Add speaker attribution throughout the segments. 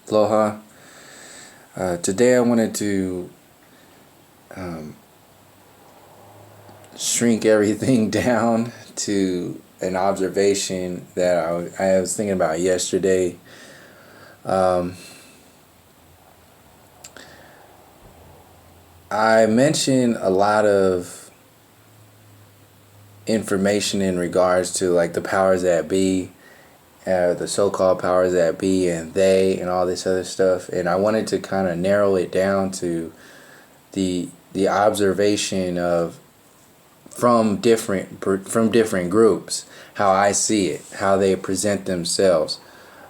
Speaker 1: Aloha. Today I wanted to shrink everything down to an observation that I was thinking about yesterday. I mentioned a lot of information in regards to like the powers that be, the so-called powers that be, and they, and all this other stuff. And I wanted to kind of narrow it down to the observation of from different groups, how I see it, how they present themselves.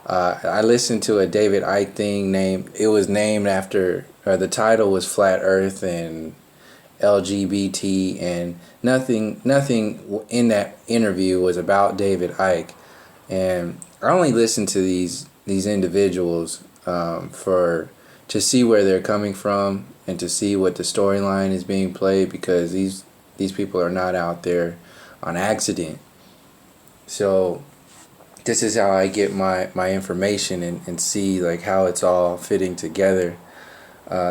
Speaker 1: I listened to a David Icke thing it was named after, or the title was Flat Earth and LGBT, and nothing in that interview was about David Icke. And I only listen to these individuals to see where they're coming from and to see what the storyline is being played, because these people are not out there on accident. So this is how I get my information and see like how it's all fitting together.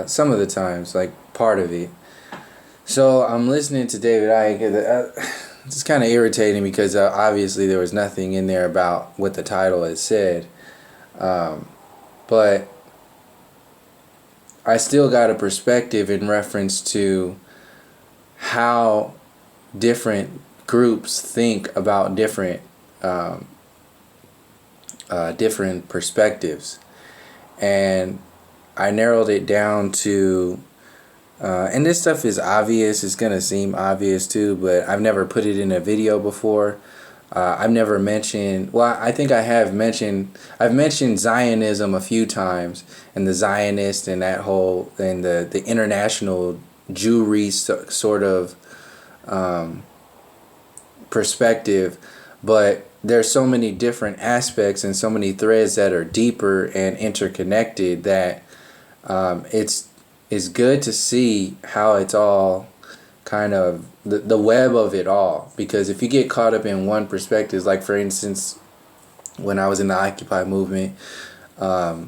Speaker 1: Some of the times, like part of it. So I'm listening to David Icke. It's kind of irritating because obviously there was nothing in there about what the title had said. But I still got a perspective in reference to how different groups think about different perspectives. And I narrowed it down to and this stuff is obvious. It's going to seem obvious too, but I've never put it in a video before. I've never mentioned, well, I think I've mentioned Zionism a few times, and the Zionist and that whole, and the international Jewry sort of perspective. But there's so many different aspects and so many threads that are deeper and interconnected that it's good to see how it's all kind of the web of it all. Because if you get caught up in one perspective, like for instance, when I was in the Occupy movement, I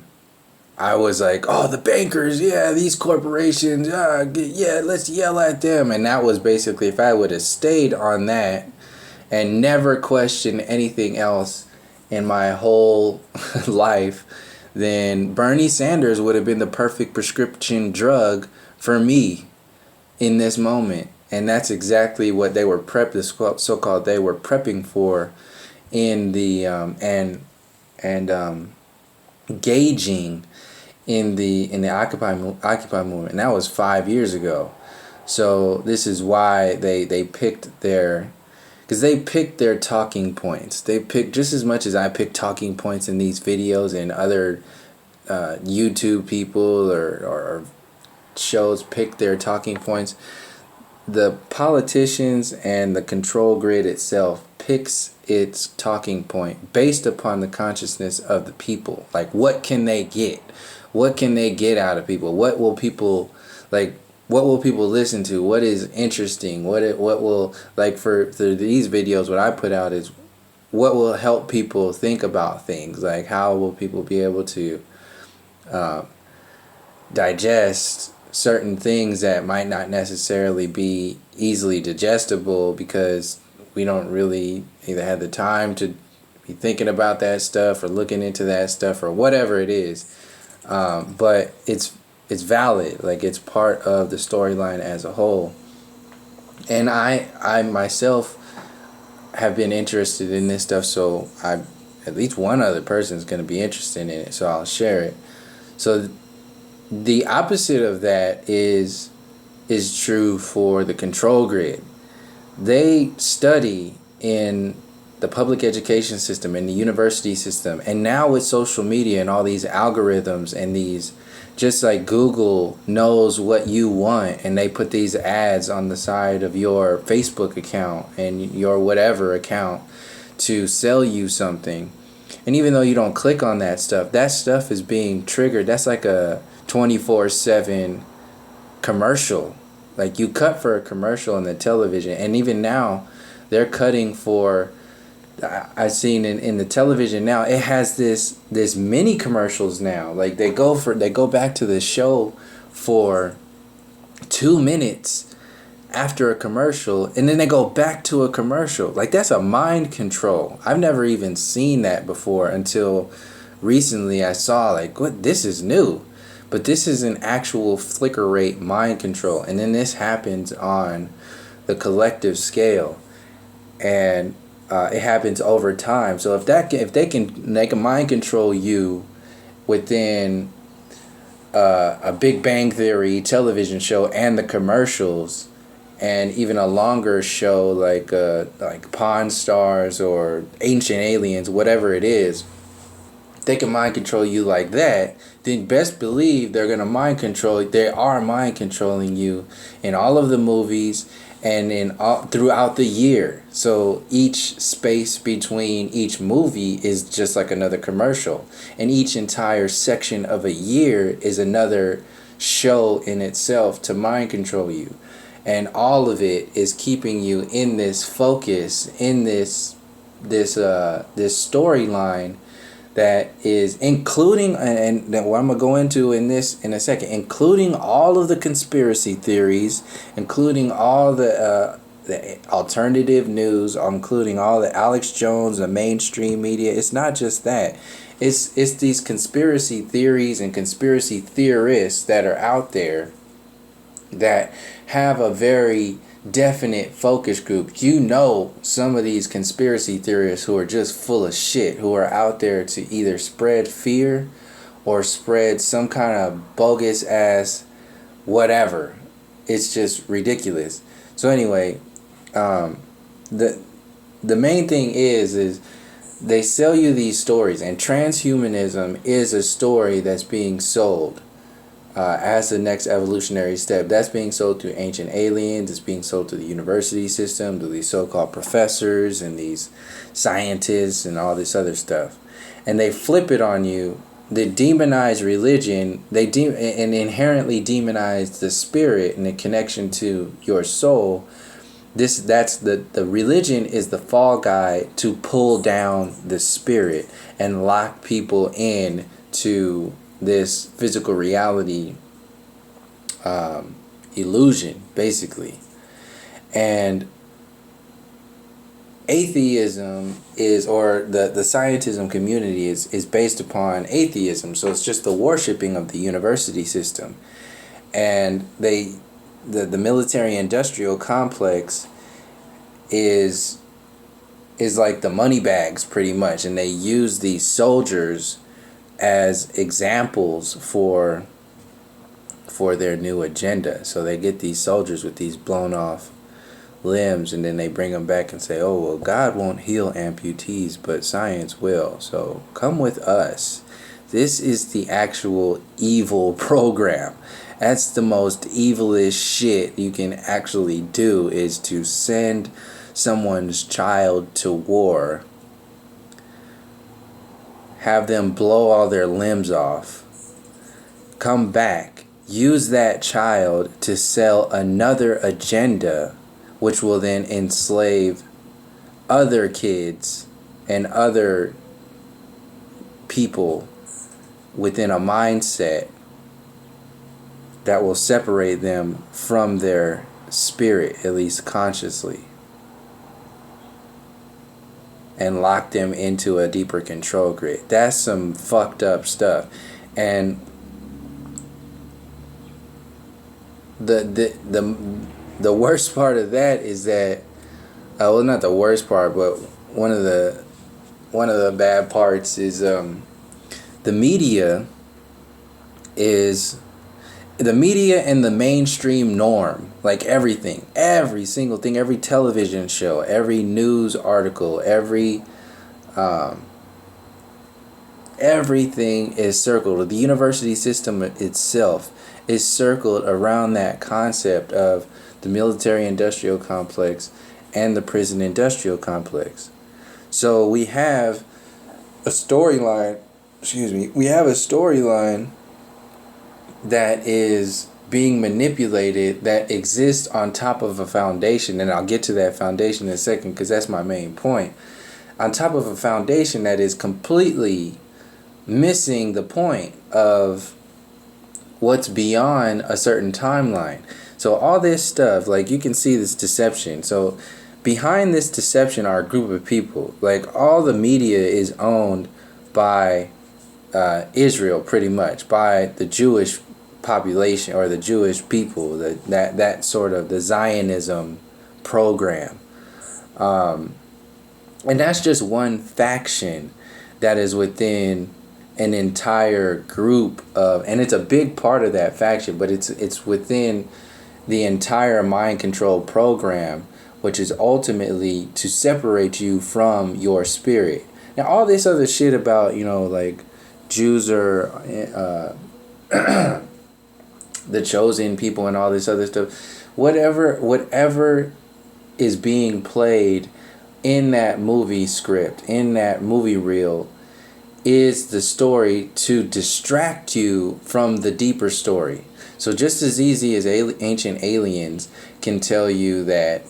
Speaker 1: was like, oh, the bankers, yeah, these corporations, yeah, let's yell at them. And that was basically, if I would have stayed on that and never questioned anything else in my whole life, then Bernie Sanders would have been the perfect prescription drug for me in this moment. And that's exactly what they were so-called they were prepping for in the gauging in the Occupy movement. And that was 5 years ago. So this is why they picked their talking points. They picked just as much as I pick talking points in these videos, and other YouTube people or shows pick their talking points. The politicians and the control grid itself picks its talking point based upon the consciousness of the people. Like, what can they get? What can they get out of people? What will people like? What will people listen to? What is interesting? What will, like, for these videos, what I put out is what will help people think about things. Like, how will people be able to digest certain things that might not necessarily be easily digestible, because we don't really either have the time to be thinking about that stuff or looking into that stuff or whatever it is. But it's valid. Like, it's part of the storyline as a whole. And I myself have been interested in this stuff, so at least one other person is going to be interested in it, so I'll share it. So the opposite of that is true for the control grid. They study in the public education system, in the university system, and now with social media and all these algorithms and these, just like Google knows what you want, and they put these ads on the side of your Facebook account and your whatever account to sell you something. And even though you don't click on that stuff is being triggered. That's like a 24/7 commercial. Like, you cut for a commercial on the television, and even now they're cutting for I've seen in the television now, it has this mini commercials now. Like they go back to the show for 2 minutes after a commercial, and then they go back to a commercial. Like that's a mind control. I've never even seen that before until recently. I saw like, what, this is new. But this is an actual flicker rate mind control, and then this happens on the collective scale, and it happens over time. So if they can mind control you within a Big Bang Theory television show and the commercials, and even a longer show like Pawn Stars or Ancient Aliens, whatever it is, they can mind control you like that, then best believe they are mind controlling you in all of the movies and throughout the year. So each space between each movie is just like another commercial, and each entire section of a year is another show in itself to mind control you. And all of it is keeping you in this focus, in this storyline that is including, and what I'm gonna go into in a second, including all of the conspiracy theories, including all the alternative news, including all the Alex Jones, the mainstream media. It's not just that. It's these conspiracy theories and conspiracy theorists that are out there that have a very definite focus group. You know, some of these conspiracy theorists who are just full of shit, who are out there to either spread fear or spread some kind of bogus ass whatever. It's just ridiculous. So anyway, the main thing is they sell you these stories, and transhumanism is a story that's being sold as the next evolutionary step. That's being sold to ancient aliens. It's being sold to the university system, to these so-called professors and these scientists and all this other stuff. And they flip it on you. They demonize religion. And inherently demonize the spirit and the connection to your soul. That's the religion is the fall guy to pull down the spirit and lock people in to this physical reality illusion, basically. And atheism or the scientism community is based upon atheism. So it's just the worshipping of the university system. And the military industrial complex is like the money bags, pretty much. And they use these soldiers as examples for their new agenda. So they get these soldiers with these blown off limbs, and then they bring them back and say, oh, well, God won't heal amputees, but science will. So come with us. This is the actual evil program. That's the most evilest shit you can actually do, is to send someone's child to war, have them blow all their limbs off, come back, use that child to sell another agenda, which will then enslave other kids and other people within a mindset that will separate them from their spirit, at least consciously, and lock them into a deeper control grid. That's some fucked up stuff. And the worst part of that is that, well, not the worst part, but one of the bad parts is the media and the mainstream norm. Like everything, every single thing, every television show, every news article, everything is circled. The university system itself is circled around that concept of the military industrial complex and the prison industrial complex. So we have a storyline, that is being manipulated, that exists on top of a foundation, and I'll get to that foundation in a second because that's my main point. on top of a foundation that is completely missing the point of what's beyond a certain timeline. So all this stuff, like, you can see this deception. So behind this deception are a group of people. Like, all the media is owned by Israel, pretty much, by the Jewish population or the Jewish people, that sort of the Zionism program. And that's just one faction that is within an entire group of, and it's a big part of that faction, but it's within the entire mind control program, which is ultimately to separate you from your spirit. Now, all this other shit about, like, Jews are the chosen people and all this other stuff, whatever is being played in that movie script, in that movie reel, is the story to distract you from the deeper story. So just as easy as Ancient Aliens can tell you that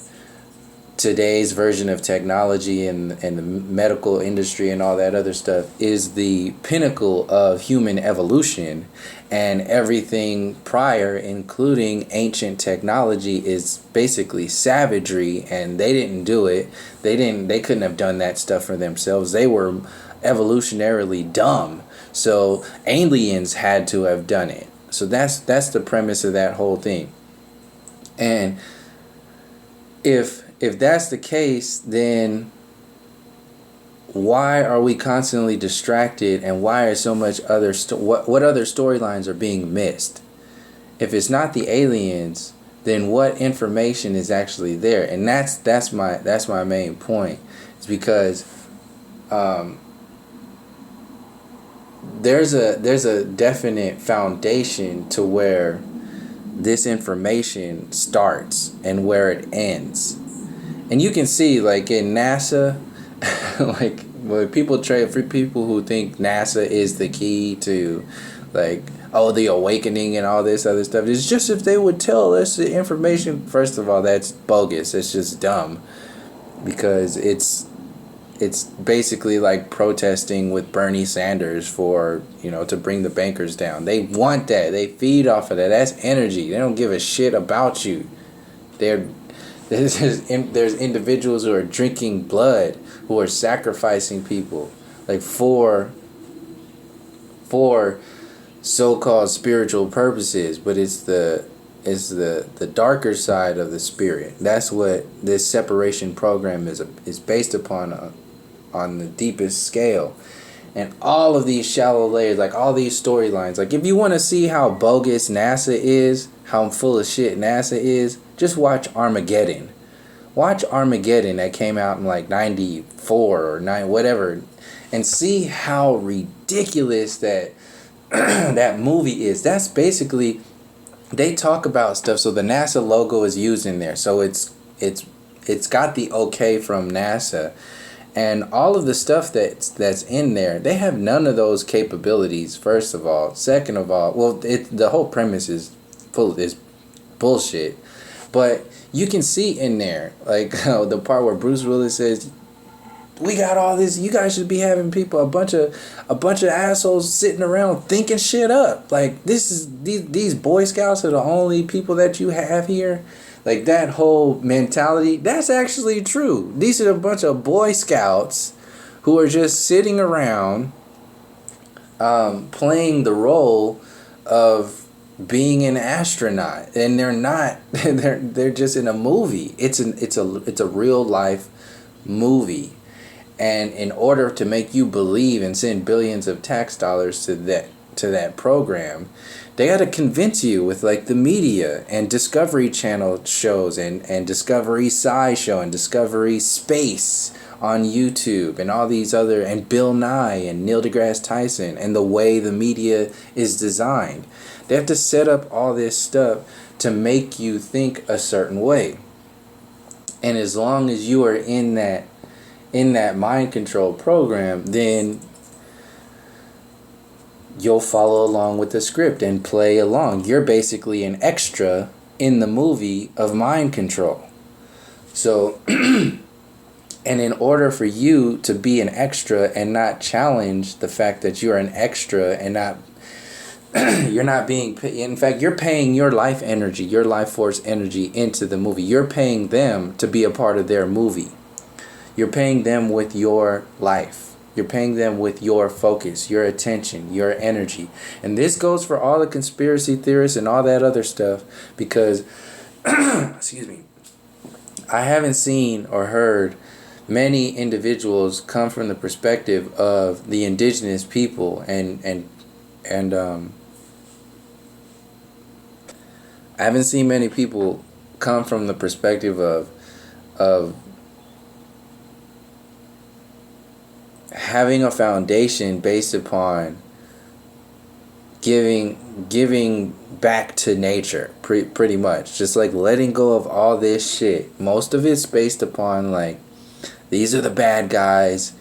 Speaker 1: today's version of technology and the medical industry and all that other stuff is the pinnacle of human evolution, and everything prior, including ancient technology, is basically savagery, and they didn't do it. They couldn't have done that stuff for themselves. They were evolutionarily dumb, so aliens had to have done it. So that's the premise of that whole thing. And if that's the case, then why are we constantly distracted, and why are so much other what other storylines are being missed? If it's not the aliens, then what information is actually there? And that's my main point. It's because there's a definite foundation to where this information starts and where it ends. And you can see, like, in NASA, like, when people trade for people who think NASA is the key to, like, the awakening and all this other stuff. It's just, if they would tell us the information. First of all, that's bogus. It's just dumb, because it's basically like protesting with Bernie Sanders for, to bring the bankers down. They want that. They feed off of that. That's energy. They don't give a shit about you. There's individuals who are drinking blood, who are sacrificing people, like, for so-called spiritual purposes, but it's the darker side of the spirit. That's what this separation program is based upon, on the deepest scale. And all of these shallow layers, like all these storylines, like, if you want to see how bogus NASA is, how full of shit NASA is, just watch Armageddon. Watch Armageddon, that came out in like 94 or 9, whatever, and see how ridiculous that that movie is. That's basically, they talk about stuff. So the NASA logo is used in there. So it's got the okay from NASA. And all of the stuff that's in there, they have none of those capabilities, first of all. Second of all, well, the whole premise is bullshit. But you can see in there, like, the part where Bruce Willis says, "We got all this. You guys should be having people, a bunch of assholes sitting around thinking shit up. Like, these Boy Scouts are the only people that you have here." Like, that whole mentality, that's actually true. These are a bunch of Boy Scouts who are just sitting around playing the role of being an astronaut, and they're not. They're just in a movie. It's a real life movie, and in order to make you believe and send billions of tax dollars to that program, they got to convince you with, like, the media and Discovery Channel shows and Discovery SciShow and Discovery Space on YouTube and all these other, and Bill Nye and Neil deGrasse Tyson, and the way the media is designed. They have to set up all this stuff to make you think a certain way. And as long as you are in that mind control program, then you'll follow along with the script and play along. You're basically an extra in the movie of mind control. So And in order for you to be an extra and not challenge the fact that you're an extra and not you're not being, in fact, you're paying your life energy, your life force energy into the movie. You're paying them to be a part of their movie. You're paying them with your life. You're paying them with your focus, your attention, your energy. And this goes for all the conspiracy theorists and all that other stuff, because excuse me, I haven't seen or heard many individuals come from the perspective of the indigenous people and I haven't seen many people come from the perspective of having a foundation based upon giving back to nature, pretty much, just like letting go of all this shit. Most of it's based upon like, these are the bad guys,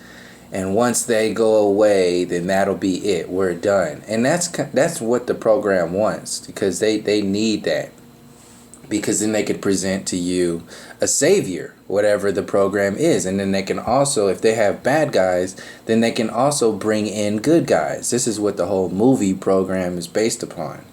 Speaker 1: and once they go away, then that'll be it. We're done. And that's what the program wants, because they need that. Because then they could present to you a savior, whatever the program is. And then they can also, if they have bad guys, then they can also bring in good guys. This is what the whole movie program is based upon.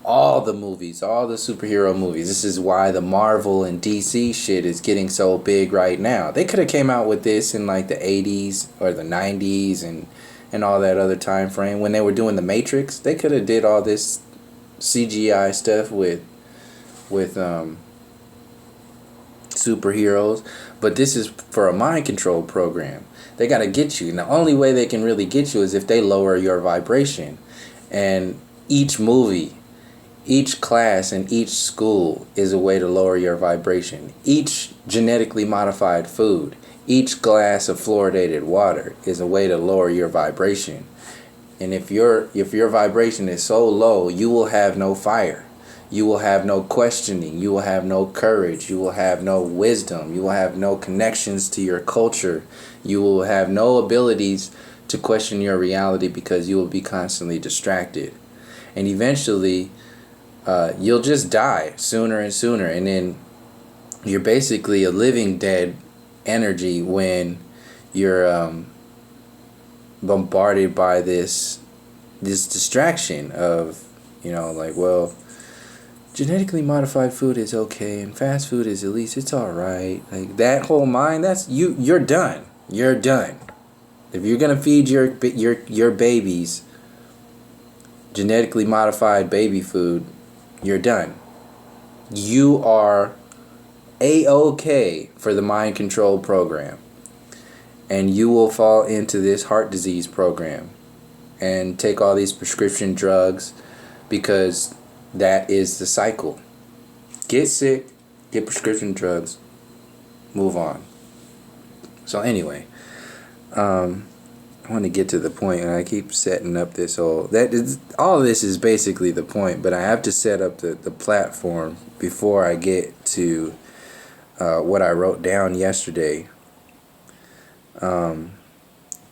Speaker 1: All the movies, all the superhero movies. This is why the Marvel and DC shit is getting so big right now. They could have came out with this in like the 80s or the 90s and all that other time frame. When they were doing the Matrix, they could have did all this CGI stuff with superheroes. But this is for a mind control program. They got to get you. And the only way they can really get you is if they lower your vibration. And each movie, each class, and each school is a way to lower your vibration. Each genetically modified food, each glass of fluoridated water is a way to lower your vibration. And if your vibration is so low, you will have no fire. You will have no questioning. You will have no courage. You will have no wisdom. You will have no connections to your culture. You will have no abilities to question your reality, because you will be constantly distracted. And eventually, you'll just die sooner and sooner. And then you're basically a living dead energy when you're bombarded by this distraction of, like, well, genetically modified food is okay and fast food is, at least it's all right. Like, that whole mind, that's you're done. You're done. If you're gonna feed your babies genetically modified baby food, you're done. You are A-OK for the mind control program. And you will fall into this heart disease program and take all these prescription drugs, because that is the cycle. Get sick, get prescription drugs, move on. So anyway, I want to get to the point, and I keep setting up this all of this is basically the point, but I have to set up the platform before I get to what I wrote down yesterday.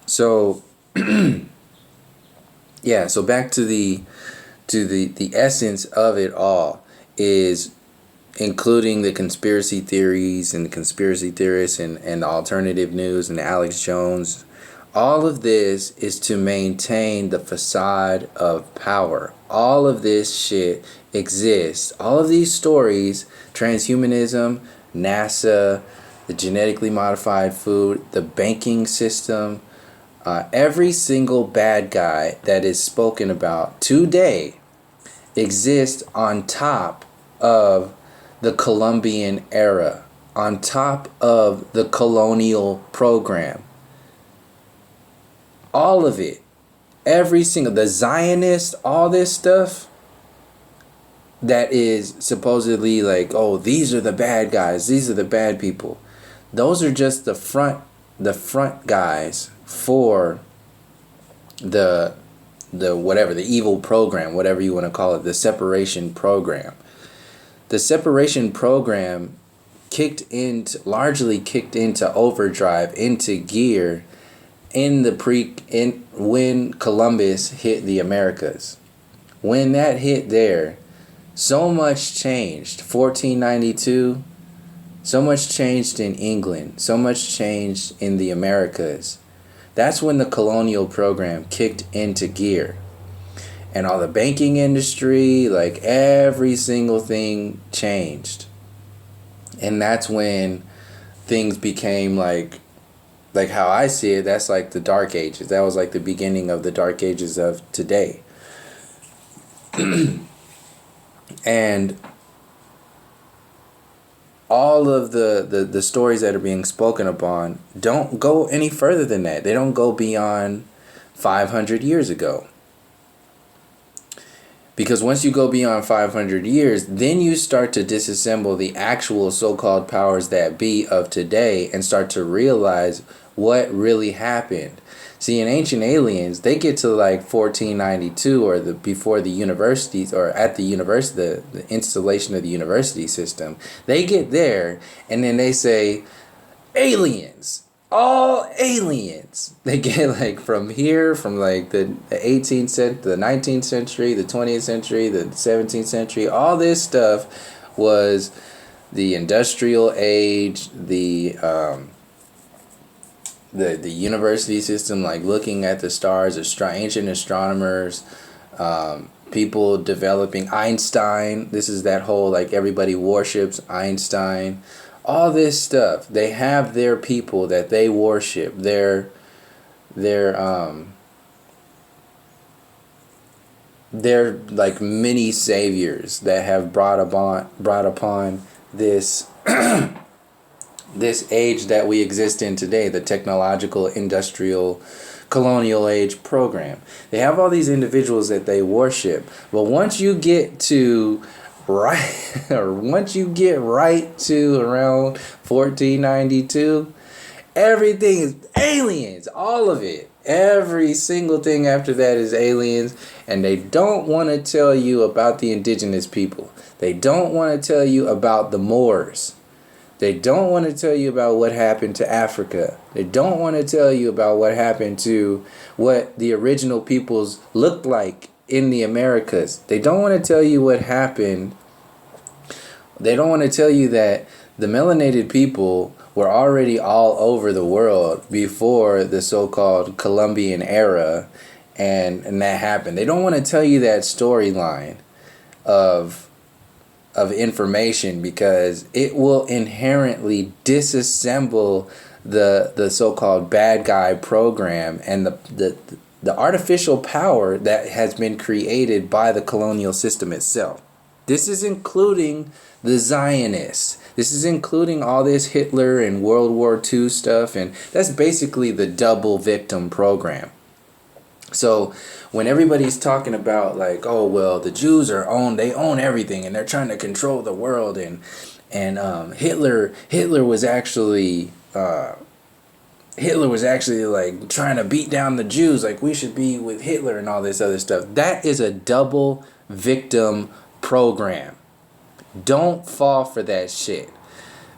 Speaker 1: So yeah, so back to the essence of it all is including the conspiracy theories and the conspiracy theorists and the alternative news and Alex Jones. All of this is to maintain the facade of power. All of this shit exists. All of these stories, transhumanism, NASA, the genetically modified food, the banking system, every single bad guy that is spoken about today exists on top of the Columbian era, on top of the Colonial program. All of it, every single, the Zionist, all this stuff that is supposedly like, oh, these are the bad guys, these are the bad people. Those are just the front guys for the whatever, the evil program, whatever you want to call it, the separation program. The separation program largely kicked into overdrive, into gear when Columbus hit the Americas. When that hit there, so much changed. 1492, So much changed in England. So much changed in the Americas. That's when the colonial program kicked into gear. And all the banking industry, like every single thing changed. And that's when things became like how I see it, that's like the dark ages. That was like the beginning of the dark ages of today. And all of the stories that are being spoken upon don't go any further than that. They don't go beyond 500 years ago. Because once you go beyond 500 years, then you start to disassemble the actual so-called powers that be of today and start to realize what really happened. See, in Ancient Aliens, they get to like 1492 or before the universities, or at the university, the installation of the university system. They get there and then they say, aliens. All aliens. They get like from here, from like the 18th century, the 19th century, the 20th century, the 17th century. All this stuff was the industrial age, the university system, like looking at the stars, ancient astronomers, people developing Einstein. This is that whole like everybody worships Einstein. All this stuff, they have their people that they worship, their like mini saviors that have brought upon this this age that we exist in today, the technological, industrial, colonial age program. They have all these individuals that they worship, but once you get to once you get right to around 1492, everything is aliens. All of it. Every single thing after that is aliens. And they don't want to tell you about the indigenous people. They don't want to tell you about the Moors. They don't want to tell you about what happened to Africa. They don't want to tell you about what happened to what the original peoples looked like in the Americas. They don't want to tell you what happened. They don't want to tell you that the melanated people were already all over the world before the so-called Columbian era, and that happened. They don't want to tell you that storyline of information, because it will inherently disassemble the so-called bad guy program and the artificial power that has been created by the colonial system itself. This is including the Zionists. This is including all this Hitler and World War II stuff, and that's basically the double victim program. So when everybody's talking about like, oh well, the Jews they own everything and they're trying to control the world, and Hitler was actually like trying to beat down the Jews, like we should be with Hitler and all this other stuff. That is a double victim program. Don't fall for that shit.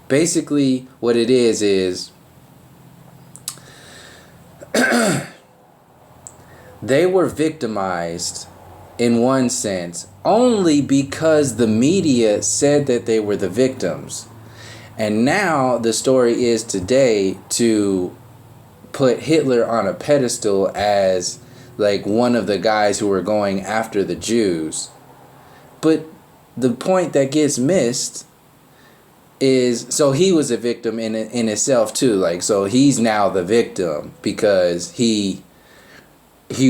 Speaker 1: Basically what it is they were victimized in one sense only because the media said that they were the victims. And now the story is today to put Hitler on a pedestal as like one of the guys who were going after the Jews. But the point that gets missed is, so he was a victim in itself too. Like, so he's now the victim because he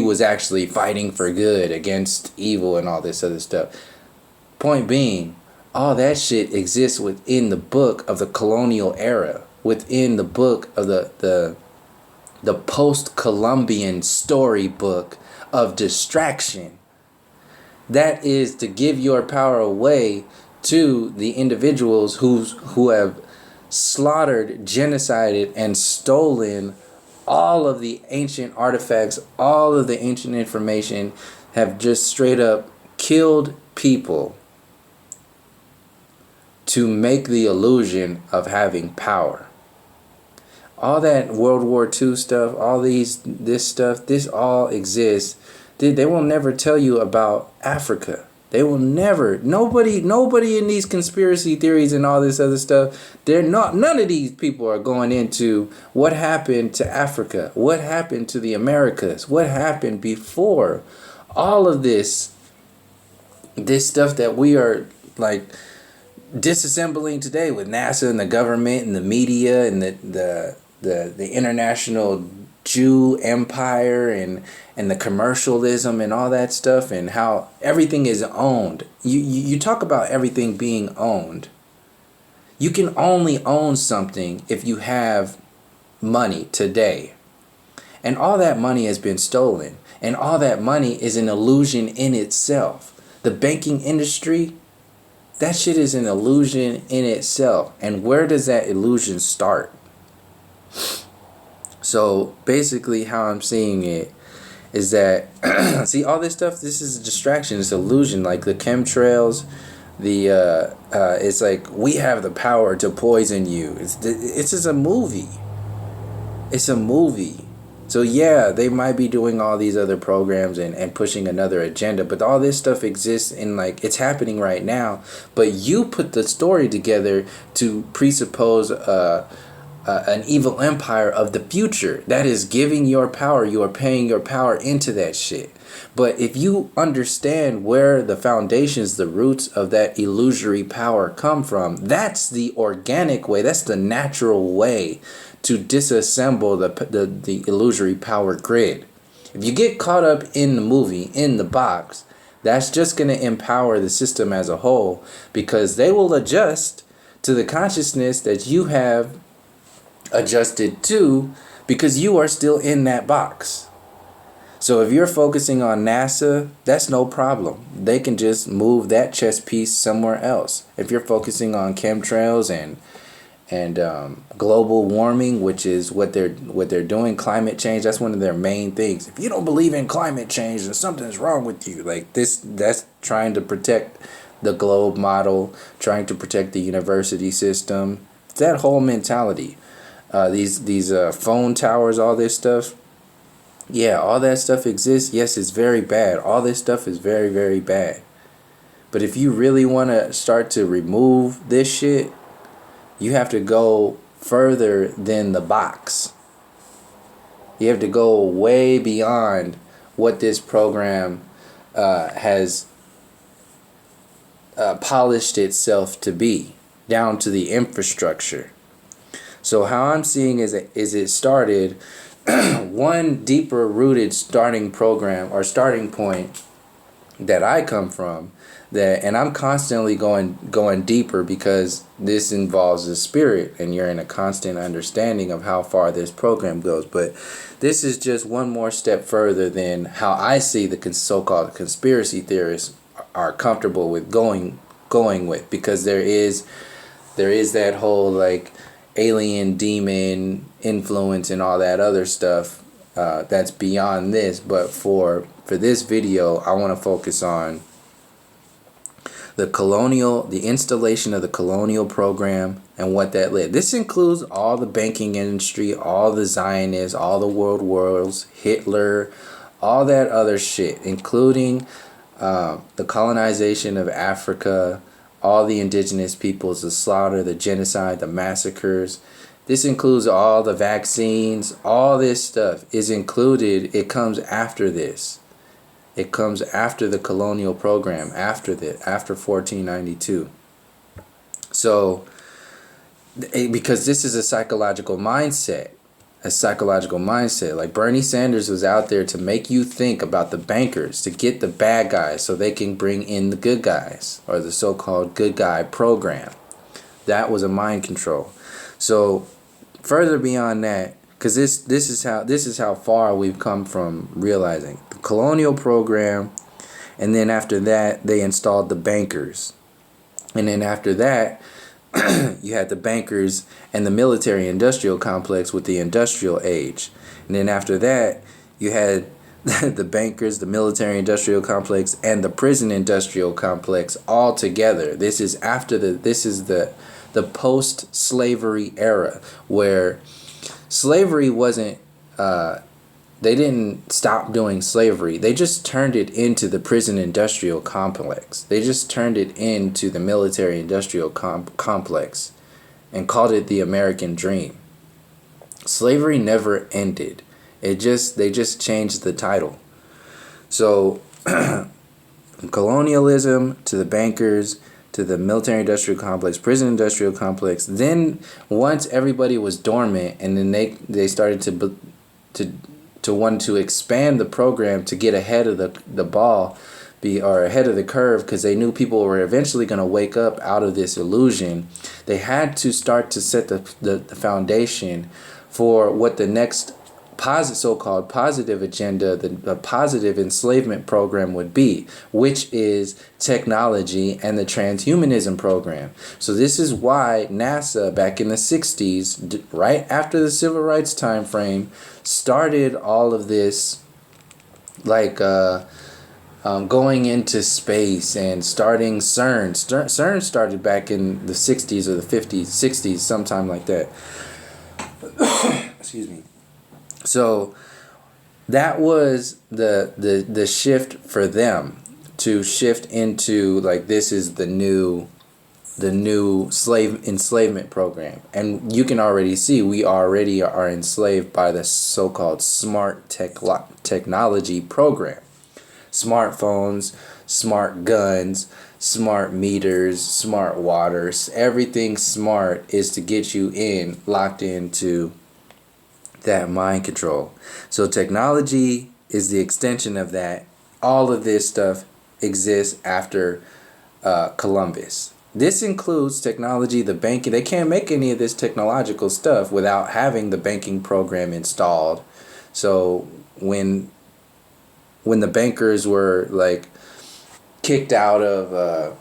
Speaker 1: was actually fighting for good against evil and all this other stuff. Point being, all that shit exists within the book of the colonial era, within the book of the Post-Columbian storybook of distraction. That is to give your power away to the individuals who have slaughtered, genocided, and stolen all of the ancient artifacts, all of the ancient information, have just straight up killed people to make the illusion of having power. All that World War II stuff, all this stuff, this all exists. They will never tell you about Africa. They will never. Nobody in these conspiracy theories and all this other stuff. They're not. None of these people are going into what happened to Africa, what happened to the Americas, what happened before all of this stuff that we are like disassembling today with NASA and the government and the media and the international Jew empire and the commercialism and all that stuff, and how everything is owned. You talk about everything being owned. You can only own something if you have money today. And all that money has been stolen. And all that money is an illusion in itself. The banking industry, that shit is an illusion in itself. And where does that illusion start? So basically how I'm seeing it is that, see, all this stuff, this is a distraction, it's illusion. Like the chemtrails, it's like, we have the power to poison you. It's just a movie. It's a movie. So yeah, they might be doing all these other programs and pushing another agenda, but all this stuff exists in, like, it's happening right now. But you put the story together to presuppose an evil empire of the future that is giving your power. You are paying your power into that shit. But if you understand where the foundations, the roots of that illusory power come from, that's the organic way, that's the natural way to disassemble the illusory power grid. If you get caught up in the movie, in the box, that's just going to empower the system as a whole, because they will adjust to the consciousness that you have adjusted to, because you are still in that box. So if you're focusing on NASA, that's no problem. They can just move that chess piece somewhere else. If you're focusing on chemtrails and global warming, which is what they're doing, climate change, that's one of their main things. If you don't believe in climate change, then something's wrong with you. Like this, that's trying to protect the globe model, trying to protect the university system. It's that whole mentality. These phone towers, all this stuff. Yeah, all that stuff exists. Yes, it's very bad. All this stuff is very, very bad. But if you really want to start to remove this shit, you have to go further than the box. You have to go way beyond what this program has polished itself to be, down to the infrastructure. So how I'm seeing is it started one deeper rooted starting program or starting point that I come from, that, and I'm constantly going deeper, because this involves the spirit and you're in a constant understanding of how far this program goes. But this is just one more step further than how I see the so-called conspiracy theorists are comfortable with going with, because there is that whole like alien demon influence and all that other stuff that's beyond this. But for this video, I want to focus on the installation of the colonial program and what that led. This includes all the banking industry, all the Zionists, all the world wars, Hitler, all that other shit, including the colonization of Africa, all the indigenous peoples, the slaughter, the genocide, the massacres. This includes all the vaccines. All this stuff is included. It comes after this. It comes after the colonial program, after 1492. So, because this is a psychological mindset. Like Bernie Sanders was out there to make you think about the bankers, to get the bad guys so they can bring in the good guys, or the so-called good guy program. That was a mind control. So further beyond that, because this is how far we've come from realizing the colonial program, and then after that they installed the bankers, and then after that you had the bankers and the military industrial complex with the industrial age, and then after that you had the bankers, the military industrial complex, and the prison industrial complex all together. This is the post-slavery era, where slavery wasn't they didn't stop doing slavery. They just turned it into the prison industrial complex. They just turned it into the military industrial complex and called it the American dream. Slavery never ended. They just changed the title. So colonialism to the bankers to the military industrial complex, prison industrial complex. Then once everybody was dormant, and then they started to want to expand the program to get ahead of the ball, or ahead of the curve, because they knew people were eventually going to wake up out of this illusion. They had to start to set the foundation for what the next so-called positive agenda, the positive enslavement program would be, which is technology and the transhumanism program. So this is why NASA back in the 60s, right after the civil rights time frame, started all of this, like going into space and starting CERN. CERN started back in the 60s or the 50s, 60s, sometime like that. Excuse me. So that was the shift for them, to shift into, like, this is the new enslavement program. And you can already see we already are enslaved by the so-called smart technology program. Smartphones, smart guns, smart meters, smart waters, everything smart is to get you locked into that mind control. So technology is the extension of that. All of this stuff exists after Columbus. This includes technology, the banking. They can't make any of this technological stuff without having the banking program installed. So when the bankers were, like, kicked out of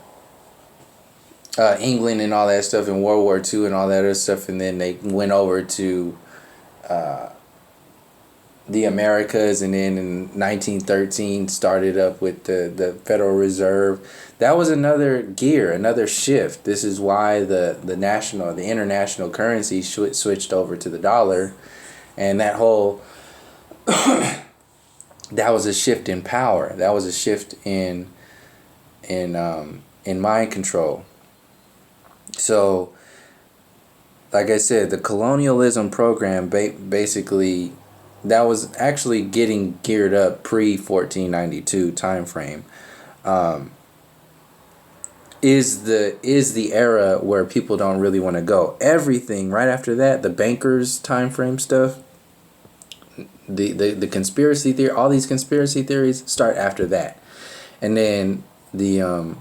Speaker 1: England and all that stuff in World War II and all that other stuff, and then they went over to the Americas, and then in 1913 started up with the Federal Reserve. That was another gear, another shift. This is why the international currency switched over to the dollar, and that whole that was a shift in power. That was a shift in mind control. So, like I said, the colonialism program basically, that was actually getting geared up pre-1492 time frame. Is the era where people don't really want to go. Everything right after that, the bankers time frame stuff, the conspiracy theory, all these conspiracy theories start after that. And then the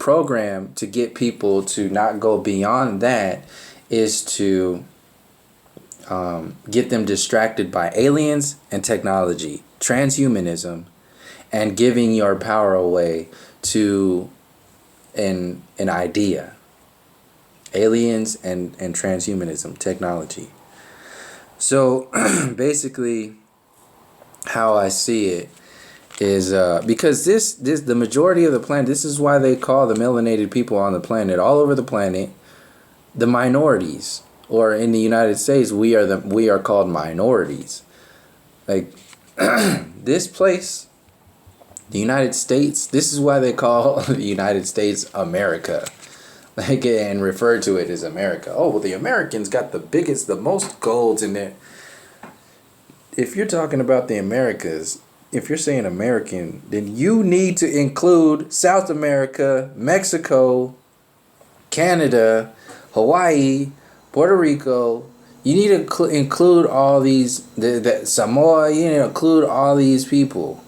Speaker 1: program to get people to not go beyond that is to get them distracted by aliens and technology, transhumanism, and giving your power away to an idea. Aliens and transhumanism, technology. So basically how I see it is because this the majority of the planet, this is why they call the melanated people on the planet, all over the planet, the minorities. Or in the United States, we are called minorities. Like this place, the United States, this is why they call the United States America. Like, and refer to it as America. Oh, well, the Americans got the most golds in there. If you're talking about the Americas, if you're saying American, then you need to include South America, Mexico, Canada, Hawaii, Puerto Rico. You need to include all these, Samoa, you need to include all these people.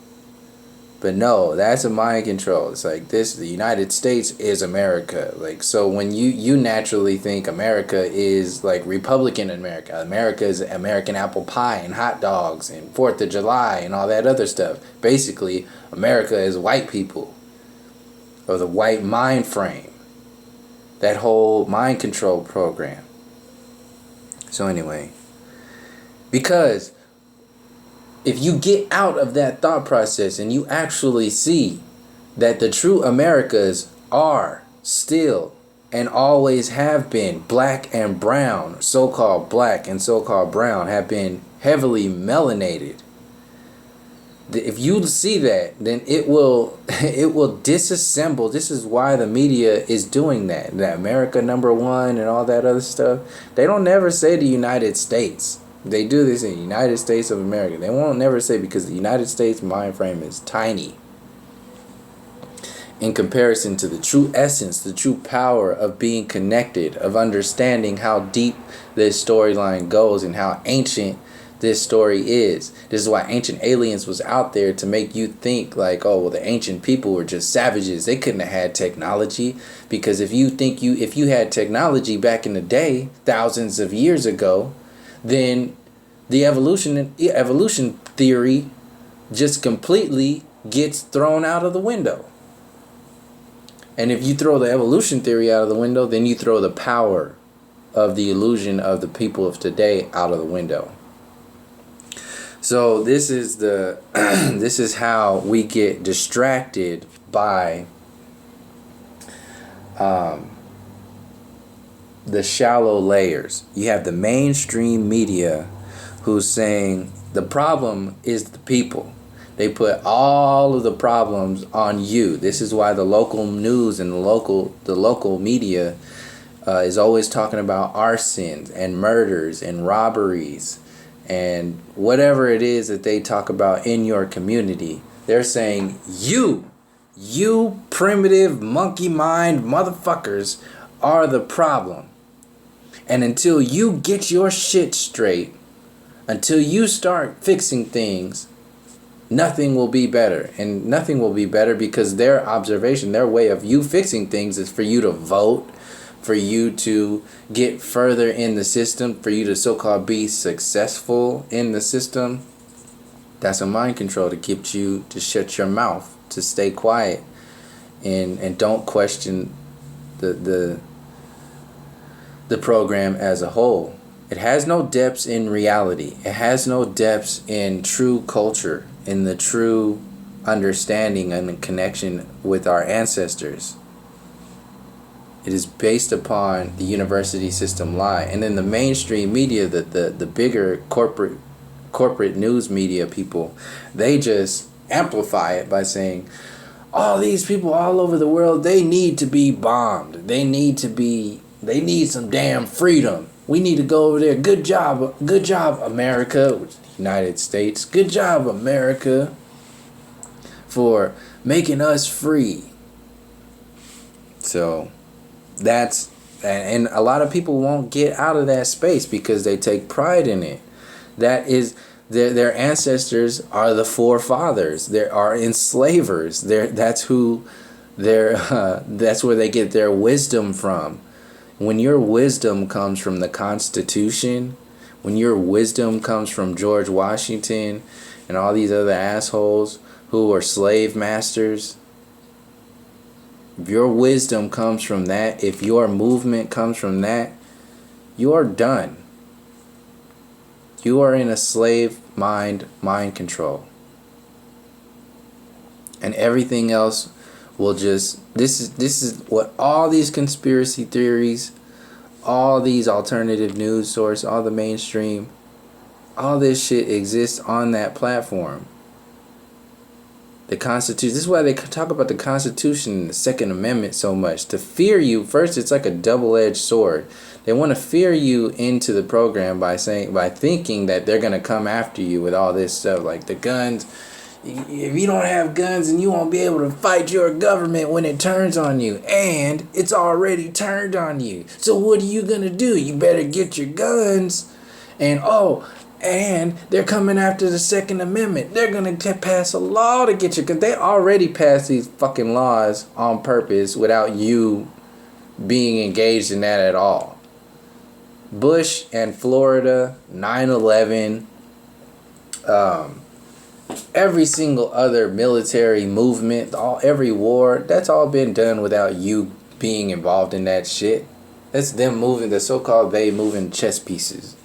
Speaker 1: But no, that's a mind control. It's like this, the United States is America. Like, so when you naturally think America is like Republican America. America is American apple pie and hot dogs and 4th of July and all that other stuff. Basically, America is white people. Or the white mind frame. That whole mind control program. So anyway, because if you get out of that thought process and you actually see that the true Americas are still and always have been. Black and brown, so-called black and so-called brown, have been heavily melanated. If you see that, then it will disassemble. This is why the media is doing that. That America #1 and all that other stuff. They don't never say the United States. They do this in the United States of America. They won't never say, because the United States mind frame is tiny in comparison to the true essence, the true power of being connected, of understanding how deep this storyline goes and how ancient this story is. This is why Ancient Aliens was out there, to make you think like, oh, well, the ancient people were just savages. They couldn't have had technology, because if you had technology back in the day, thousands of years ago, then the evolution theory just completely gets thrown out of the window. And if you throw the evolution theory out of the window, then you throw the power of the illusion of the people of today out of the window. So this is this is how we get distracted by the shallow layers. You have the mainstream media who's saying the problem is the people. They put all of the problems on you. This is why the local news and the local media is always talking about arsons and murders and robberies and whatever it is that they talk about in your community. They're saying you primitive monkey mind motherfuckers are the problem. And until you get your shit straight, until you start fixing things, nothing will be better. And nothing will be better because their observation, their way of you fixing things is for you to vote, for you to get further in the system, for you to so-called be successful in the system. That's a mind control to keep you to shut your mouth, to stay quiet, and don't question the program as a whole. It has no depths in reality. It has no depths in true culture, in the true understanding and the connection with our ancestors. It is based upon the university system lie. And then the mainstream media, the bigger corporate news media people, they just amplify it by saying, all these people all over the world, they need to be bombed. They need some damn freedom. We need to go over there. Good job, America, United States. Good job, America, for making us free. So that's, and a lot of people won't get out of that space because they take pride in it. That is, their ancestors are the forefathers. They are enslavers. That's where they get their wisdom from. When your wisdom comes from the Constitution, when your wisdom comes from George Washington and all these other assholes who are slave masters, if your wisdom comes from that, if your movement comes from that, you're done. You are in a slave mind control. And everything else will just, this is what all these conspiracy theories, all these alternative news sources, all the mainstream, all this shit exists on that platform. The Constitution, this is why they talk about the Constitution and the Second Amendment so much. To fear you, first it's like a double-edged sword. They want to fear you into the program by thinking that they're going to come after you with all this stuff, like the guns. If you don't have guns, and you won't be able to fight your government when it turns on you. And it's already turned on you. So what are you going to do? You better get your guns. And they're coming after the Second Amendment. They're going to pass a law to get you. Because they already passed these fucking laws on purpose without you being engaged in that at all. Bush and Florida, 9/11, every single other military movement, every war, that's all been done without you being involved in that shit. That's them moving, the so-called they moving chess pieces.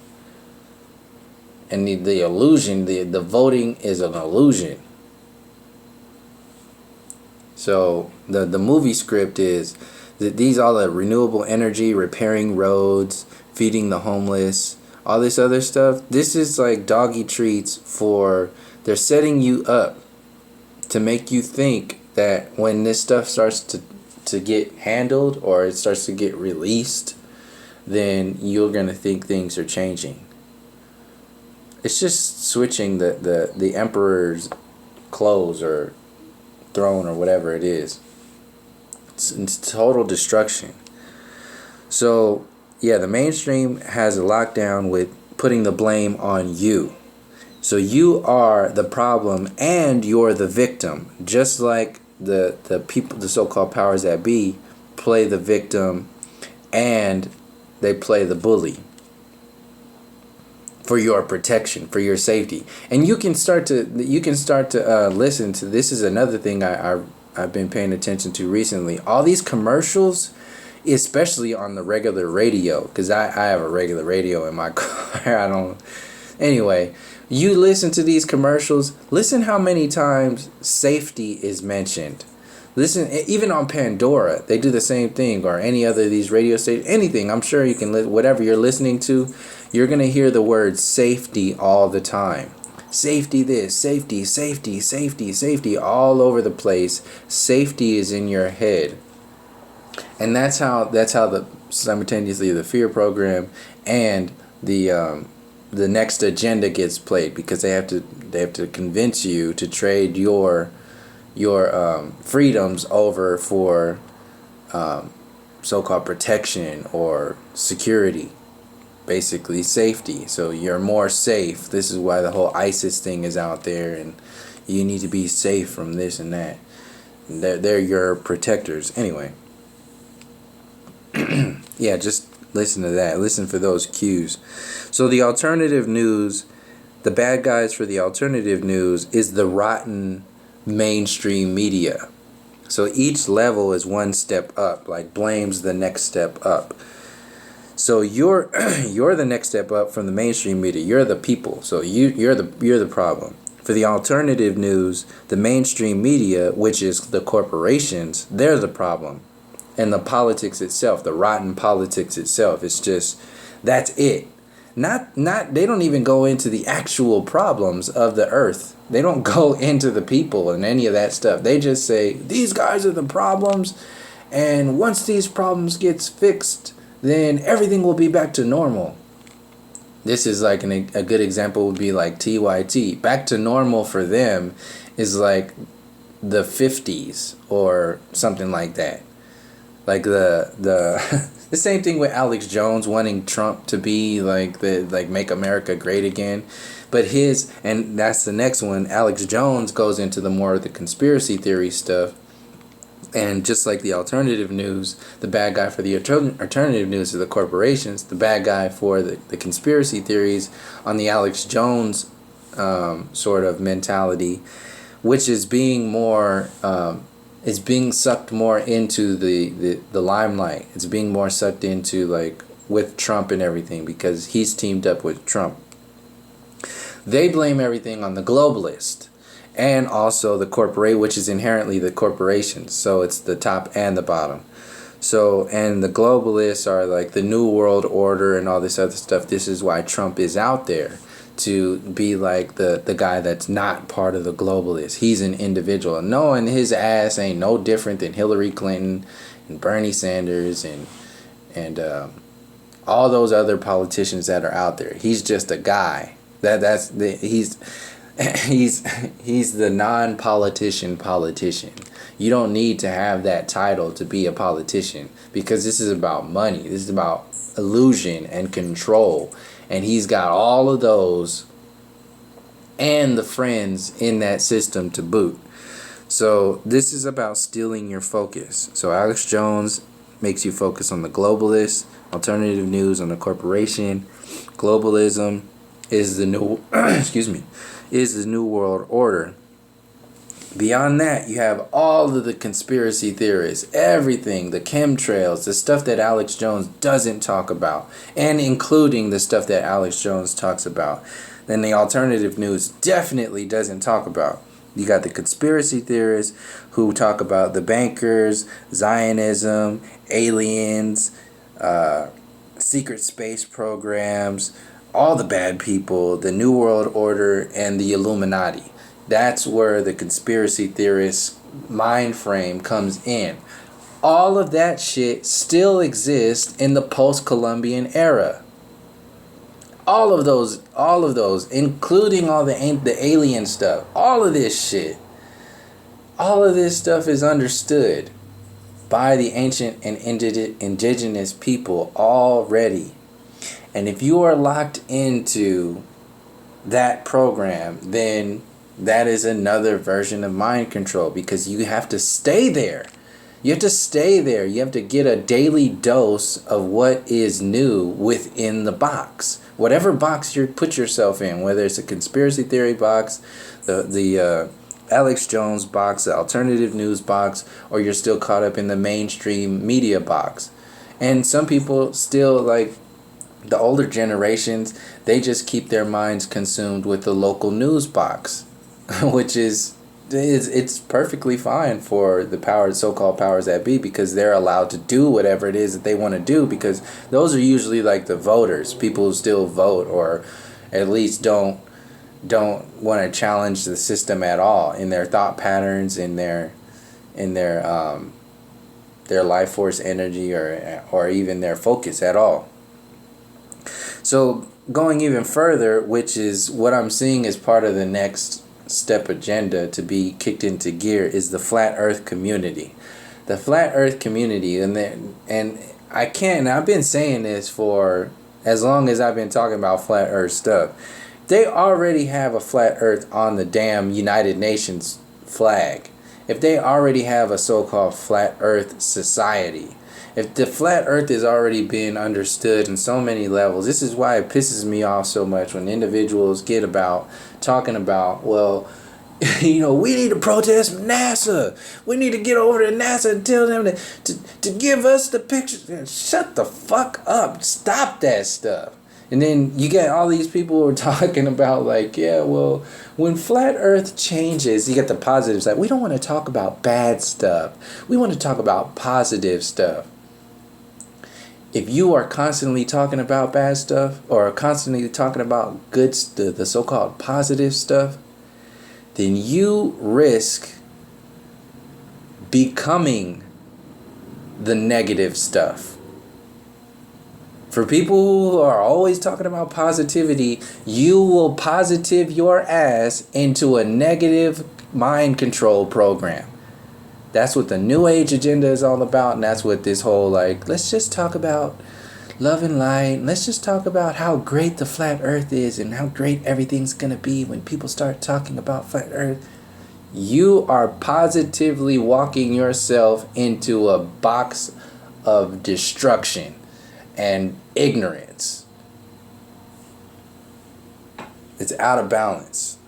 Speaker 1: And the illusion, the voting is an illusion. So the movie script is These all the renewable energy, repairing roads, feeding the homeless, all this other stuff. This is like doggy treats for, they're setting you up to make you think that when this stuff starts to get handled or it starts to get released, then you're going to think things are changing. It's just switching the emperor's clothes or throne or whatever it is. It's total destruction. So, yeah, the mainstream has a lockdown with putting the blame on you. So you are the problem and you're the victim. Just like the people, the so-called powers that be, play the victim and they play the bully for your protection, for your safety. And you can start to listen to, this is another thing I've been paying attention to recently. All these commercials, especially on the regular radio, because I have a regular radio in my car. Anyway, you listen to these commercials, listen how many times safety is mentioned. Listen, even on Pandora, they do the same thing, or any other of these radio stations, anything. I'm sure you can, whatever you're listening to, you're going to hear the word safety all the time. Safety this, safety, safety, safety, safety, all over the place. Safety is in your head. And that's how the simultaneously the fear program and the next agenda gets played, because they have to convince you to trade your freedoms over for so-called protection or security, basically safety. So you're more safe. This is why the whole ISIS thing is out there, and you need to be safe from this and that. They're your protectors. Anyway, yeah, just listen to that. Listen for those cues. So the alternative news, the bad guys for the alternative news is the rotten mainstream media. So each level is one step up, like blames the next step up. So you're the next step up from the mainstream media. You're the people. So you're the problem. For the alternative news, the mainstream media, which is the corporations, they're the problem. And the politics itself, the rotten politics itself, it's just, that's it. Not they don't even go into the actual problems of the earth. They don't go into the people and any of that stuff. They just say these guys are the problems, and once these problems gets fixed, then everything will be back to normal. This is like a good example would be like TYT. Back to normal for them is like the 50s or something like that. Like the the same thing with Alex Jones wanting Trump to be like make America great again. But and that's the next one. Alex Jones goes into the more of the conspiracy theory stuff. And just like the alternative news, the bad guy for the alternative news are the corporations. The bad guy for the conspiracy theories on the Alex Jones sort of mentality, which is being more is being sucked more into the limelight. It's being more sucked into like with Trump and everything, because he's teamed up with Trump. They blame everything on the globalist. And also the corporate, which is inherently the corporations. So it's the top and the bottom. So, and the globalists are like the New World Order and all this other stuff. This is why Trump is out there, to be like the guy that's not part of the globalists. He's an individual. No, and his ass ain't no different than Hillary Clinton and Bernie Sanders and all those other politicians that are out there. He's just a guy. He's the non-politician politician. You don't need to have that title to be a politician, because this is about money. This is about illusion and control. And he's got all of those and the friends in that system to boot. So this is about stealing your focus. So Alex Jones makes you focus on the globalists, alternative news on the corporation. Globalism is the new is the New World Order. Beyond that, you have all of the conspiracy theories, everything, the chemtrails, the stuff that Alex Jones doesn't talk about, and including the stuff that Alex Jones talks about. Then the alternative news definitely doesn't talk about. You got the conspiracy theorists who talk about the bankers, Zionism, aliens, secret space programs, all the bad people, the New World Order, and the Illuminati. That's where the conspiracy theorist mind frame comes in. All of that shit still exists in the post-Columbian era. All of those, including all the alien stuff, all of this shit, all of this stuff is understood by the ancient and indigenous people already. And if you are locked into that program, then that is another version of mind control, because you have to stay there. You have to stay there. You have to get a daily dose of what is new within the box. Whatever box you put yourself in, whether it's a conspiracy theory box, the Alex Jones box, the alternative news box, or you're still caught up in the mainstream media box. And some people still, like the older generations, they just keep their minds consumed with the local news box, which is it's perfectly fine for the so-called powers that be, because they're allowed to do whatever it is that they want to do, because those are usually like the voters, people who still vote, or at least don't want to challenge the system at all in their thought patterns, in their life force energy, or even their focus at all. So going even further, which is what I'm seeing as part of the next step agenda to be kicked into gear, is the flat earth community. The flat earth community, and I've been saying this for as long as I've been talking about flat earth stuff. They already have a flat earth on the damn United Nations flag. If they already have a so-called flat earth society, if the flat earth is already being understood in so many levels, this is why it pisses me off so much when individuals get about talking about, well, we need to protest NASA. We need to get over to NASA and tell them to give us the pictures. Shut the fuck up. Stop that stuff. And then you get all these people who are talking about, like, yeah, well, when flat earth changes, you get the positive side. We don't want to talk about bad stuff. We want to talk about positive stuff. If you are constantly talking about bad stuff, or constantly talking about the so-called positive stuff, then you risk becoming the negative stuff. For people who are always talking about positivity, you will positive your ass into a negative mind control program. That's what the New Age agenda is all about, and that's what this whole, like, let's just talk about love and light. Let's just talk about how great the flat earth is and how great everything's going to be when people start talking about flat earth. You are positively walking yourself into a box of destruction and ignorance. It's out of balance.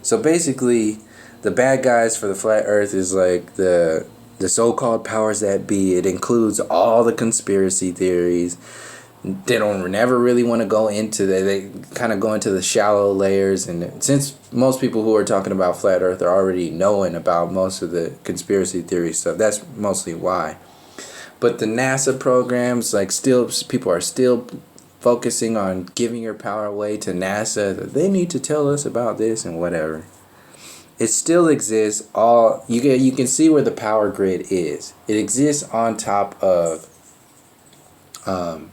Speaker 1: So basically, the bad guys for the flat earth is like the so-called powers that be. It includes all the conspiracy theories. They don't never really want to go into they kind of go into the shallow layers, and since most people who are talking about flat earth are already knowing about most of the conspiracy theory stuff, that's mostly why. But the NASA programs, like, still people are still focusing on giving your power away to NASA. They need to tell us about this and whatever. It still exists. You can see where the power grid is. It exists on top of an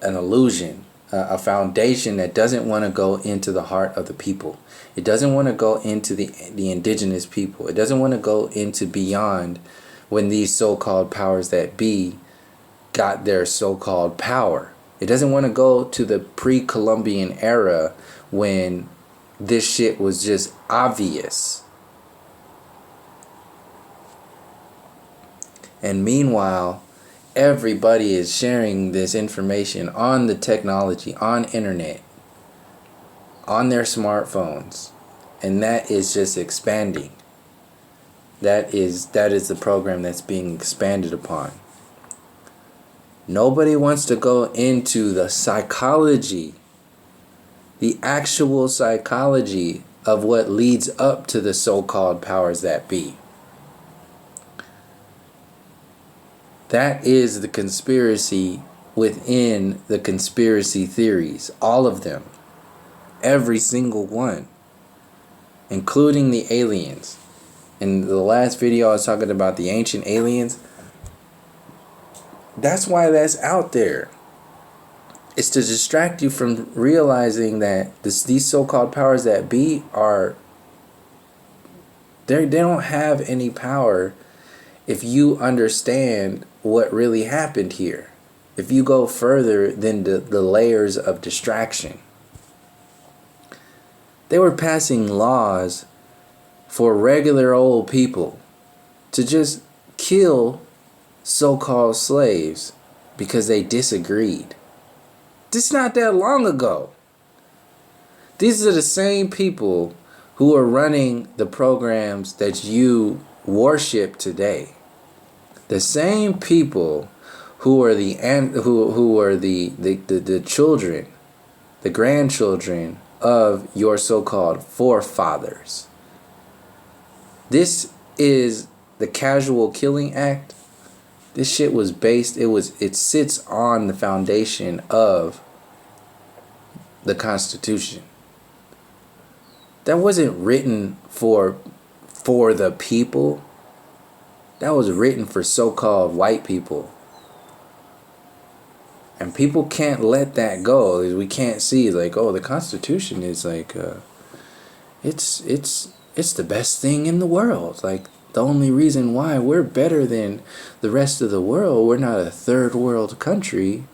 Speaker 1: illusion, a foundation that doesn't want to go into the heart of the people. It doesn't want to go into the indigenous people. It doesn't want to go into beyond when these so-called powers that be got their so-called power. It doesn't want to go to the pre-Columbian era when this shit was just obvious. And meanwhile, everybody is sharing this information on the technology, on internet, on their smartphones, and that is just expanding. That is the program that's being expanded upon. Nobody wants to go into the psychology, the actual psychology of what leads up to the so-called powers that be. That is the conspiracy within the conspiracy theories. All of them. Every single one. Including the aliens. In the last video I was talking about the ancient aliens. That's why that's out there. It's to distract you from realizing that these so-called powers that be are... They don't have any power if you understand what really happened here. If you go further than the layers of distraction. They were passing laws for regular old people to just kill so-called slaves because they disagreed. This is not that long ago. These are the same people who are running the programs that you worship today. The same people who are the children, the grandchildren of your so-called forefathers. This is the casual killing act. This shit was based, it sits on the foundation of the Constitution. That wasn't written for the people. That was written for so-called white people. And people can't let that go. We can't see like, oh, the Constitution is like, it's the best thing in the world. Like, the only reason why we're better than the rest of the world, we're not a third world country.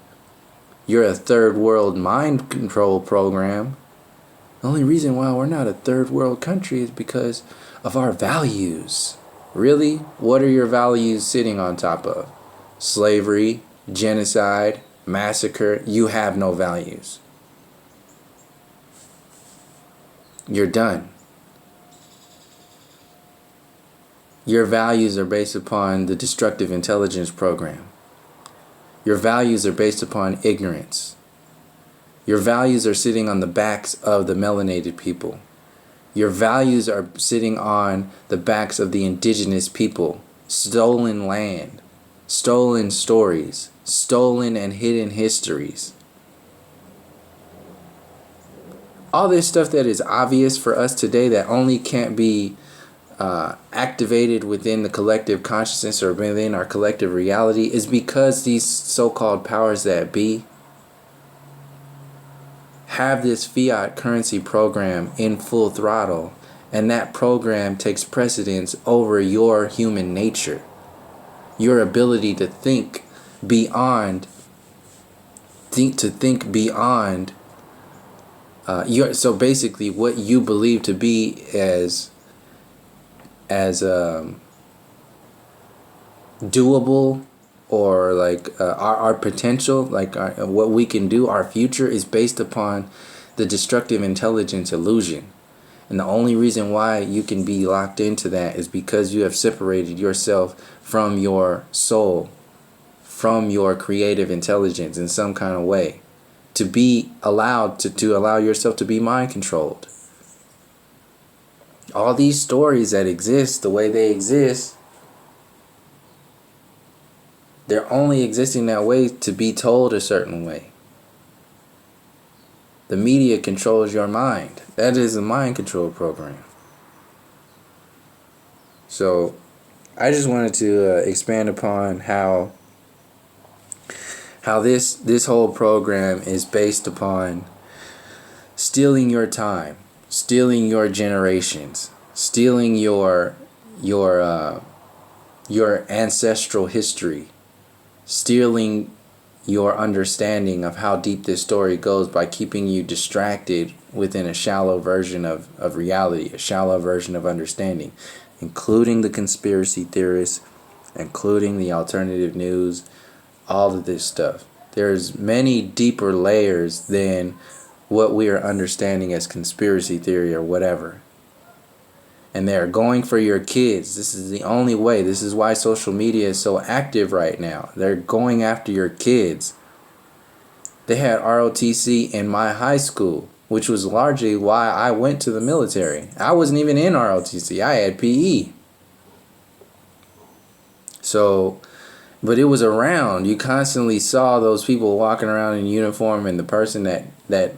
Speaker 1: You're a third world mind control program. The only reason why we're not a third world country is because of our values. Really? What are your values sitting on top of? Slavery, genocide, massacre. You have no values. You're done. Your values are based upon the destructive intelligence program. Your values are based upon ignorance. Your values are sitting on the backs of the melanated people. Your values are sitting on the backs of the indigenous people. Stolen land, stolen stories, stolen and hidden histories. All this stuff that is obvious for us today that only can't be activated within the collective consciousness or within our collective reality is because these so-called powers that be have this fiat currency program in full throttle, and that program takes precedence over your human nature, your ability to think beyond so basically what you believe to be as doable, or like our potential, like what we can do, our future is based upon the destructive intelligence illusion. And the only reason why you can be locked into that is because you have separated yourself from your soul, from your creative intelligence in some kind of way, to be allowed to allow yourself to be mind controlled. All these stories that exist the way they exist, they're only existing that way to be told a certain way. The media controls your mind. That is a mind control program. So I just wanted to expand upon how this whole program is based upon stealing your time, stealing your generations, stealing your ancestral history, stealing your understanding of how deep this story goes by keeping you distracted within a shallow version of reality, a shallow version of understanding, including the conspiracy theorists, including the alternative news, all of this stuff. There's many deeper layers than what we are understanding as conspiracy theory or whatever. And they're going for your kids. This is the only way. This is why social media is so active right now. They're going after your kids. They had ROTC in my high school, which was largely why I went to the military. I wasn't even in ROTC. I had PE. So, but it was around. You constantly saw those people walking around in uniform, and the person that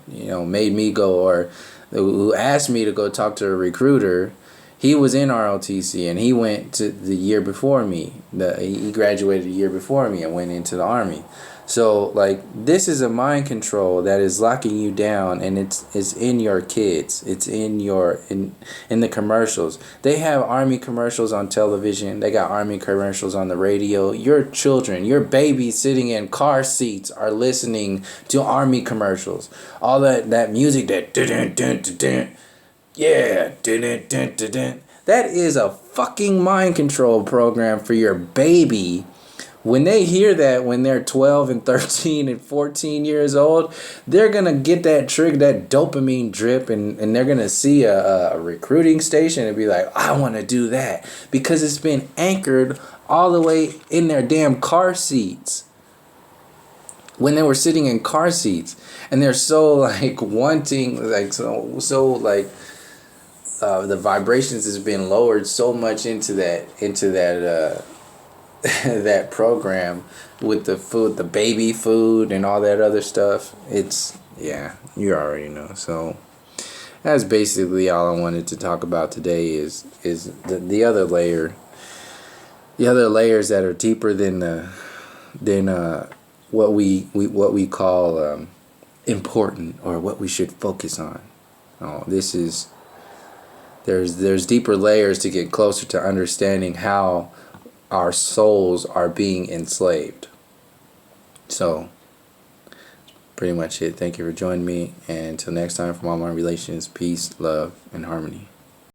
Speaker 1: made me go, or who asked me to go talk to a recruiter, he was in ROTC, and he went to the year before me. He graduated a year before me and went into the Army. So, like, this is a mind control that is locking you down, and it's in your kids. It's in the commercials. They have Army commercials on television. They got Army commercials on the radio. Your children, your babies sitting in car seats are listening to Army commercials. All that music, that dun-dun-dun-dun-dun, yeah, dun-dun-dun-dun-dun. That is a fucking mind control program for your baby. When they hear that, when they're 12 and 13 and 14 years old, they're going to get that trigger, that dopamine drip, and they're going to see a recruiting station and be like, I want to do that. Because it's been anchored all the way in their damn car seats. When they were sitting in car seats. And they're so, like, wanting, like, the vibrations has been lowered so much into that that program with the food, the baby food and all that other stuff. It's, yeah, you already know. So that's basically all I wanted to talk about today is the other layer, the other layers that are deeper than what we call important, or what we should focus on. There's deeper layers to get closer to understanding how our souls are being enslaved. So, pretty much it. Thank you for joining me. And until next time, from all my relations, peace, love, and harmony.